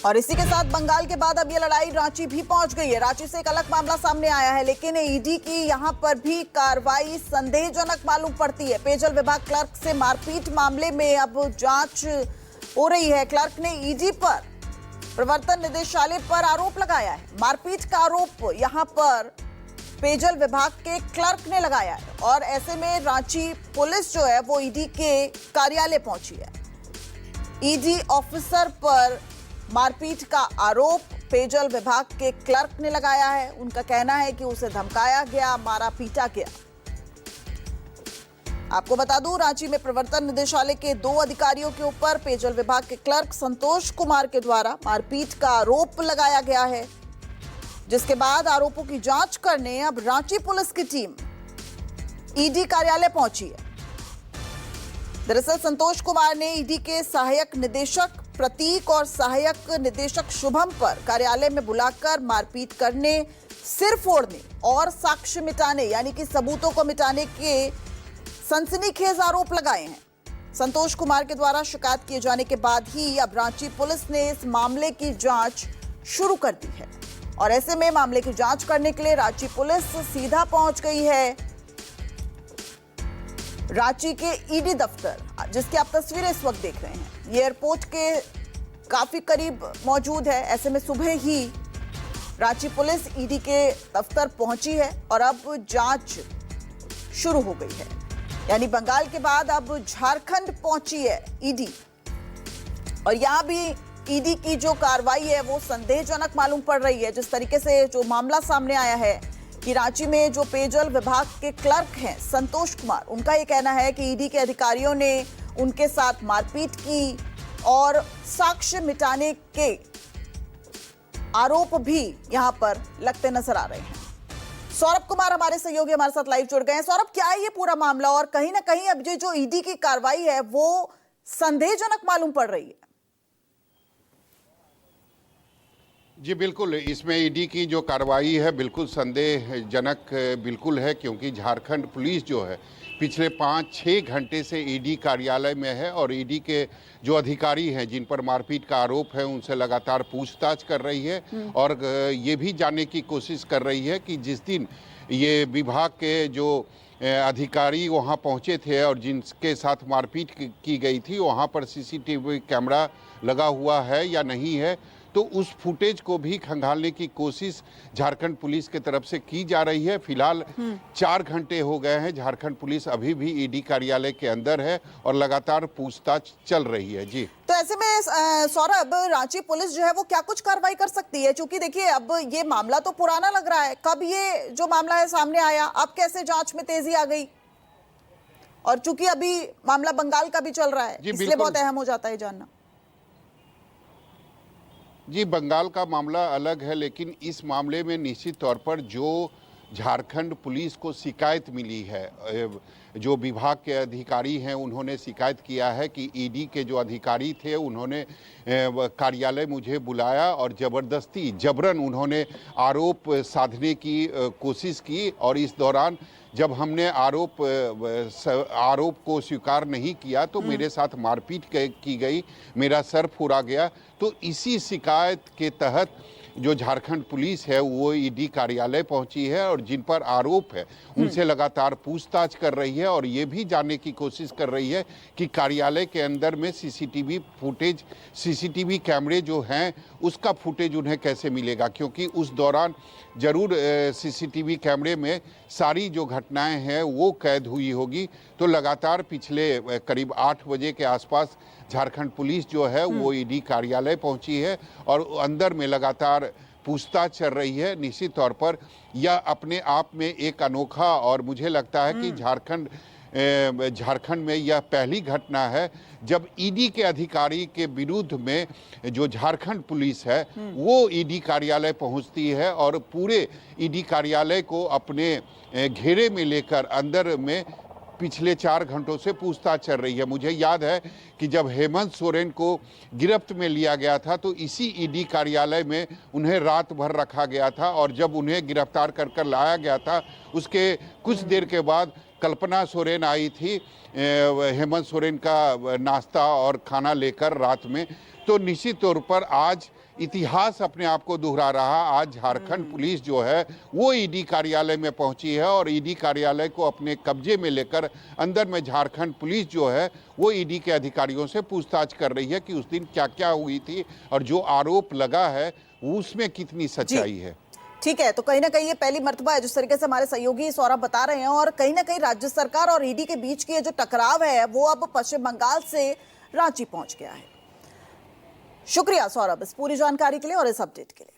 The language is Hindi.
और इसी के साथ बंगाल के बाद अब ये लड़ाई रांची भी पहुंच गई है। रांची से एक अलग मामला सामने आया है, लेकिन ईडी की यहां पर भी कार्रवाई संदेहजनक मालूम पड़ती है। पेयजल विभाग क्लर्क से मारपीट मामले में अब जांच हो रही है। क्लर्क ने ईडी पर, प्रवर्तन निदेशालय पर आरोप लगाया है। मारपीट का आरोप यहां पर पेयजल विभाग के क्लर्क ने लगाया है और ऐसे में रांची पुलिस जो है वो ईडी के कार्यालय पहुंची है। ईडी ऑफिसर पर मारपीट का आरोप पेयजल विभाग के क्लर्क ने लगाया है। उनका कहना है कि उसे धमकाया गया, मारा पीटा गया। आपको बता दूं, रांची में प्रवर्तन निदेशालय के 2 अधिकारियों के ऊपर पेयजल विभाग के क्लर्क संतोष कुमार के द्वारा मारपीट का आरोप लगाया गया है, जिसके बाद आरोपों की जांच करने अब रांची पुलिस की टीम ईडी कार्यालय पहुंची है। दरअसल संतोष कुमार ने ईडी के सहायक निदेशक प्रतीक और सहायक निदेशक शुभम पर कार्यालय में बुलाकर मारपीट करने, सिर फोड़ने और साक्ष्य मिटाने यानी कि सबूतों को मिटाने के सनसनीखेज आरोप लगाए हैं। संतोष कुमार के द्वारा शिकायत किए जाने के बाद ही अब रांची पुलिस ने इस मामले की जांच शुरू कर दी है और ऐसे में मामले की जांच करने के लिए रांची पुलिस सीधा पहुंच गई है रांची के ईडी दफ्तर, जिसकी आप तस्वीरें इस वक्त देख रहे हैं। ये एयरपोर्ट के काफी करीब मौजूद है। ऐसे में सुबह ही रांची पुलिस ईडी के दफ्तर पहुंची है और अब जांच शुरू हो गई है। यानी बंगाल के बाद अब झारखंड पहुंची है ईडी और यहां भी ईडी की जो कार्रवाई है वो संदेहजनक मालूम पड़ रही है। जिस तरीके से जो मामला सामने आया है कि रांची में जो पेयजल विभाग के क्लर्क हैं संतोष कुमार, उनका ये कहना है कि ईडी के अधिकारियों ने उनके साथ मारपीट की और साक्ष्य मिटाने के आरोप भी यहां पर लगते नजर आ रहे हैं। सौरभ कुमार हमारे सहयोगी हमारे साथ लाइव जुड़ गए हैं। सौरभ, क्या है ये पूरा मामला और कहीं ना कहीं अब जो ईडी की कार्रवाई है वो संदेहजनक मालूम पड़ रही है? जी बिल्कुल, इसमें ईडी की जो कार्रवाई है बिल्कुल संदेहजनक बिल्कुल है, क्योंकि झारखंड पुलिस जो है पिछले 5-6 घंटे से ईडी कार्यालय में है और ईडी के जो अधिकारी हैं जिन पर मारपीट का आरोप है उनसे लगातार पूछताछ कर रही है और ये भी जानने की कोशिश कर रही है कि जिस दिन ये विभाग के जो अधिकारी वहां पहुंचे थे और जिनके साथ मारपीट की गई थी वहां पर सीसीटीवी कैमरा लगा हुआ है या नहीं है, तो उस फुटेज को भी खंगालने की कोशिश झारखंड पुलिस की तरफ से की जा रही है। फिलहाल 4 घंटे हो गए हैं, झारखंड पुलिस अभी भी ईडी कार्यालय के अंदर है और लगातार पूछताछ चल रही है। जी, तो ऐसे में सौरभ, रांची पुलिस जो है वो क्या कुछ कार्रवाई कर सकती है? क्योंकि देखिए अब ये मामला तो पुराना लग रहा है, कब ये जो मामला है सामने आया, अब कैसे जांच में तेजी आ गई? और चूंकि अभी मामला बंगाल का भी चल रहा है, इसलिए बहुत अहम हो जाता है जानना। जी, बंगाल का मामला अलग है, लेकिन इस मामले में निश्चित तौर पर जो झारखंड पुलिस को शिकायत मिली है, जो विभाग के अधिकारी हैं उन्होंने शिकायत किया है कि ईडी के जो अधिकारी थे उन्होंने कार्यालय मुझे बुलाया और ज़बरदस्ती जबरन उन्होंने आरोप साधने की कोशिश की और इस दौरान जब हमने आरोप को स्वीकार नहीं किया तो मेरे साथ मारपीट की गई, मेरा सर फोड़ा गया। तो इसी शिकायत के तहत जो झारखंड पुलिस है वो ईडी कार्यालय पहुंची है और जिन पर आरोप है उनसे लगातार पूछताछ कर रही है और ये भी जानने की कोशिश कर रही है कि कार्यालय के अंदर में सीसीटीवी कैमरे जो हैं उसका फुटेज उन्हें कैसे मिलेगा, क्योंकि उस दौरान जरूर सीसीटीवी कैमरे में सारी जो घटनाएं हैं वो कैद हुई होगी। तो लगातार पिछले करीब 8 बजे के आसपास झारखंड पुलिस जो है वो ईडी कार्यालय पहुंची है और अंदर में लगातार पूछताछ चल रही है। निश्चित तौर पर यह अपने आप में एक अनोखा और मुझे लगता है कि झारखंड में यह पहली घटना है जब ईडी के अधिकारी के विरुद्ध में जो झारखंड पुलिस है वो ईडी कार्यालय पहुंचती है और पूरे ईडी कार्यालय को अपने घेरे में लेकर अंदर में पिछले 4 घंटों से पूछताछ चल रही है। मुझे याद है कि जब हेमंत सोरेन को गिरफ्त में लिया गया था तो इसी ईडी कार्यालय में उन्हें रात भर रखा गया था और जब उन्हें गिरफ्तार कर लाया गया था उसके कुछ देर के बाद कल्पना सोरेन आई थी हेमंत सोरेन का नाश्ता और खाना लेकर रात में। तो निश्चित तौर पर आज इतिहास अपने आप को दोहरा रहा। आज झारखंड पुलिस जो है वो ईडी कार्यालय में पहुंची है और ईडी कार्यालय को अपने कब्जे में लेकर अंदर में झारखंड पुलिस जो है वो ईडी के अधिकारियों से पूछताछ कर रही है कि उस दिन क्या क्या हुई थी और जो आरोप लगा है उसमें कितनी सच्चाई है। ठीक है, तो कहीं ना कहीं ये पहली मर्तबा है जिस तरीके से हमारे सहयोगी सौरभ बता रहे हैं, और कहीं ना कहीं राज्य सरकार और ईडी के बीच की ये जो टकराव है वो अब पश्चिम बंगाल से रांची पहुंच गया है। शुक्रिया सौरभ इस पूरी जानकारी के लिए और इस अपडेट के लिए।